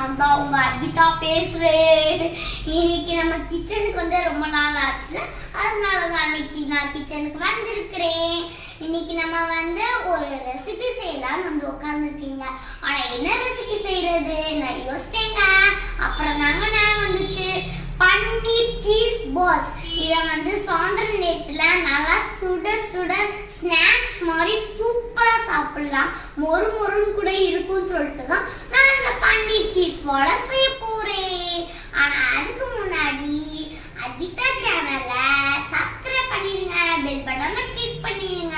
நான் தான் உங்க அட்விதா பேசுறேன். இன்னைக்கு நம்ம கிச்சனுக்கு வந்து ரொம்ப நாள் ஆச்சு, அதனால தான் இன்னைக்கு நான் கிச்சனுக்கு வந்திருக்கிறேன். இன்னைக்கு நம்ம வந்து ஒரு ரெசிபி செய்யலாம்னு வந்து உட்காந்துருக்கீங்க. ஆனா என்ன ரெசிபி செய்யறது நான் யோசிச்சேங்க. அப்புறம் தாங்க நான் வந்துச்சு பன்னீர் சீஸ் பால்ஸ். இதை வந்து சாயந்தர நேரத்துல நல்லா சுட சுட ஸ்நாக்ஸ் மாதிரி சூப்பரா சாப்பிடலாம், மொறு மொறுன்னு கூட இருக்கும்னு சொல்லிட்டு தான் நான் இந்த பன்னீர் சீஸ் பாலை செய்ய போறேன். ஆனா அதுக்கு முன்னாடி அட்விதா சேனலை சப்ஸ்கிரைப் பண்ணிருங்க, பெல் பட்டனை கிளிக் பண்ணிருங்க.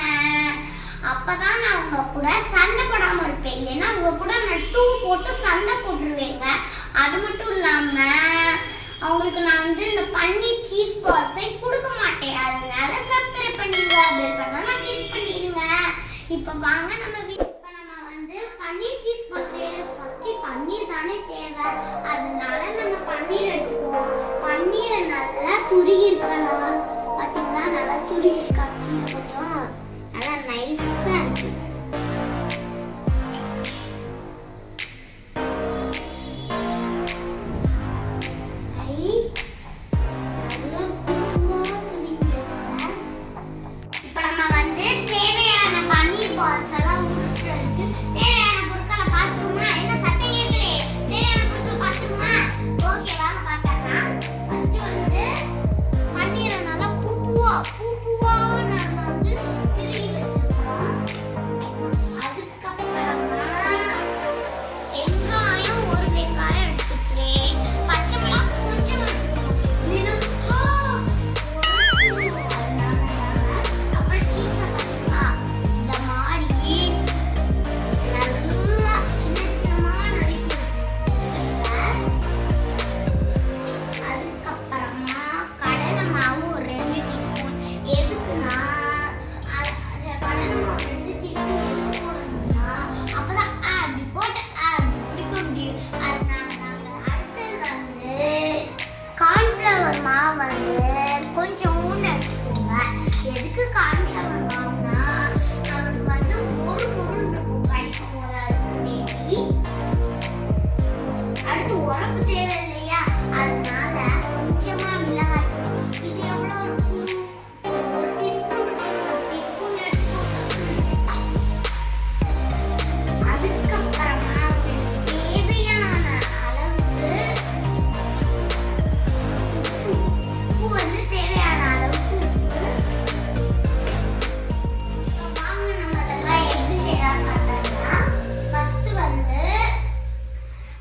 அப்பதான் நான் உங்க கூட சண்டை போடாம இருப்பேன். இல்லைன்னா உங்க கூட நான் 2 போட்டு சண்டை போட்டுருவேங்க. அது மட்டும் இல்லாம அவங்களுக்கு நான் வந்து இந்த பன்னீர் சீஸ் பால்ஸை கொடுக்க மாட்டேன். அதனால சப்ஸ்கிரைப் பண்ணிடுங்க, பெல் பட்டனை கிளிக் பண்ணிடுங்க. இப்போ வாங்க நம்ம வந்து பன்னீர் சீஸ் பால் செய்யறதுக்கு ஃபர்ஸ்ட் பன்னீர் தானே தேவை. அதனால நம்ம பன்னீர் எடுத்துக்குவோம். பன்னீரை நல்லா துருகி இருக்கணும். பாத்தீங்கன்னா நல்லா துருகி இருக்கா, கீழே கொஞ்சம் நல்லா நைஸா இருக்கு.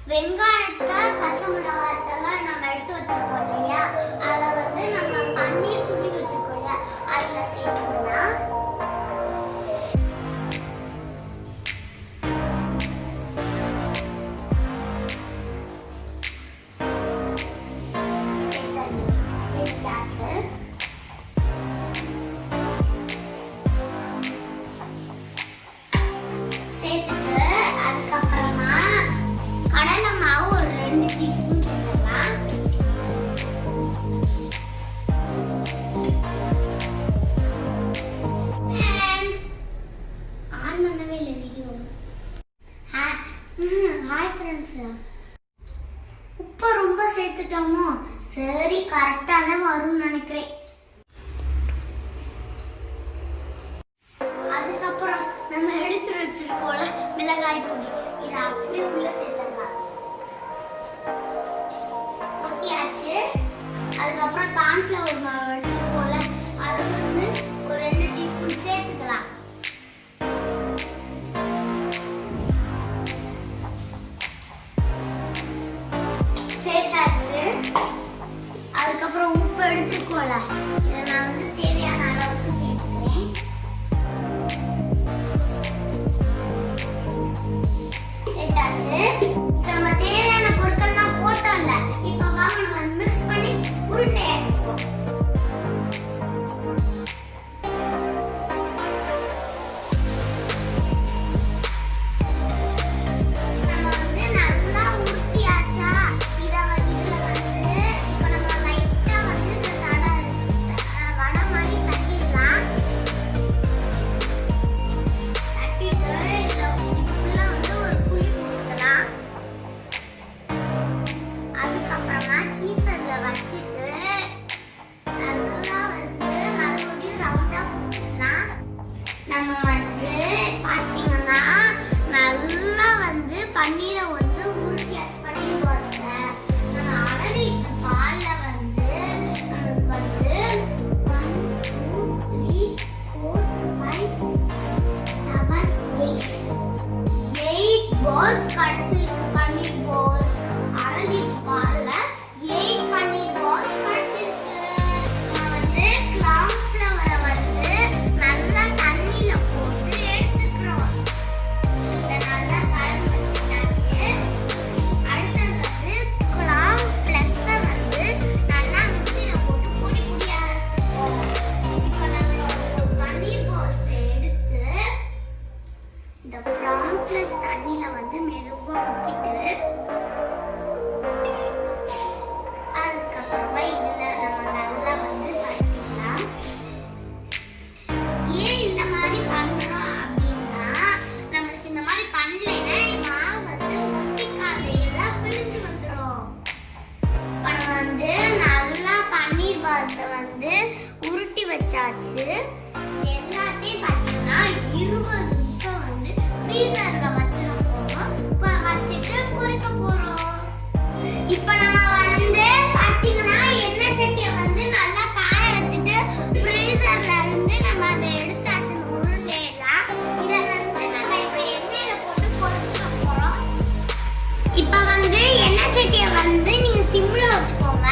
வெங்காயத்தை பச்சை மிளகாயத்தெல்லாம் நம்ம எடுத்து வச்சிருக்கோம் இல்லையா, அதை வந்து நம்ம பன்னீர் துணி வச்சிருக்கோம் இல்லையா, அதில் சேர்த்துக்கலாம். சேர்த்தாச்சு. சேர்த்துட்டு அதுக்கப்புறமா கடலை மாவு ஒரு 2 டீஸ்பூன் சேர்த்துக்கலாம். ஆன் பண்ணவே இல்லை வீடியோ. ஹாய் ஃப்ரெண்ட்ஸ், உப்பு ரொம்ப சேர்த்துட்டோமோ? சரி, கரெக்டாக தான் வரும்னு நினைக்கிறேன். அதுக்கப்புறம் நம்ம எடுத்து வச்சிருக்கோம்ல மிளகாய் பொடி, இதை அப்படியே உள்ள சேர்த்துக்கலாம். கொட்டியாச்சு. அதுக்கப்புறம் கார்ன்ஃப்ளவர் மாவு எடுத்துக்கோல, அதை வந்து ஒரு 2 டீஸ்பூன் சேர்த்துக்கலாம். சேர்த்தாச்சு. அதுக்கப்புறம் உப்பு எடுத்துக்கோல, இதை நான் வந்து தேவையான அளவுக்கு சேர்த்துக்கிறேன். சேர்த்தாச்சு. இப்போ நம்ம தேவையான பொருட்கள்லாம் போட்டோம்ல, இப்போ வாங்க நம்ம மிக்ஸ் பண்ணி உருண்டை எடுத்துப்போம். வச்சாச்சு. எல்லாத்தையும் பார்த்தீங்கன்னா 20 நிமிஷம் வந்து ஃப்ரீசர்ல வச்சிட போறோம். இப்போ வச்சுட்டு பொரிக்க போறோம். இப்போ நம்ம வந்து பார்த்தீங்கன்னா எண்ணெய் சட்டியை வந்து நல்லா காய வச்சுட்டு ஃப்ரீசர்ல இருந்து நம்ம அதை எடுத்தாச்சு உருண்டையெல்லாம். இதை வந்து நம்ம இப்போ எண்ணெயில போட்டு பொரிக்க போறோம். இப்போ வந்து எண்ணெய் சட்டியை வந்து நீங்க சிம்ல வச்சுக்கோங்க.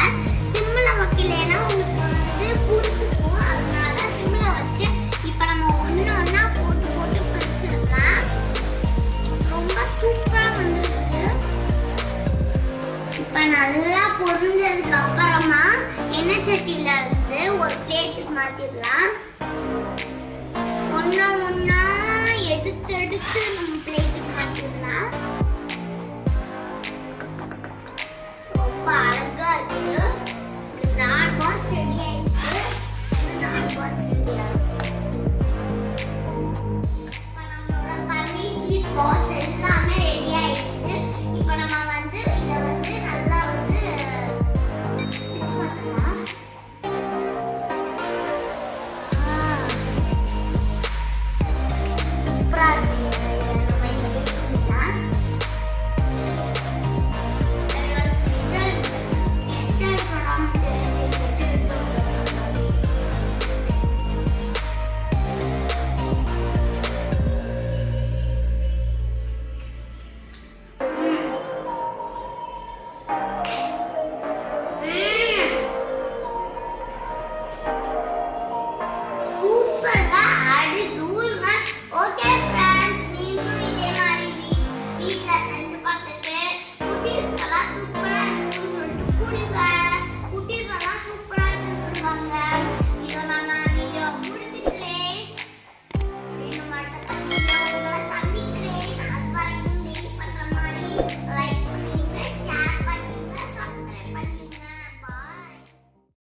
சிம்ல வைக்கலைன்னா உங்களுக்கு வந்து புடிச்சுக்கும். அதனால சிம்ல வச்சு இப்போ நம்ம ஒண்ணு ஒண்ணா போட்டு போட்டு பொரிச்சிடலாம். ரொம்ப சூப்பரா வந்துருக்கு. இப்போ நல்லா பொரிஞ்சதுக்கு அப்புறமா எண்ணெய் சட்டியில இருந்து ஒரு பிளேட்டுக்கு மாத்திடலாம். ஒண்ணா ஒண்ணா எடுத்து எடுத்து நம்ம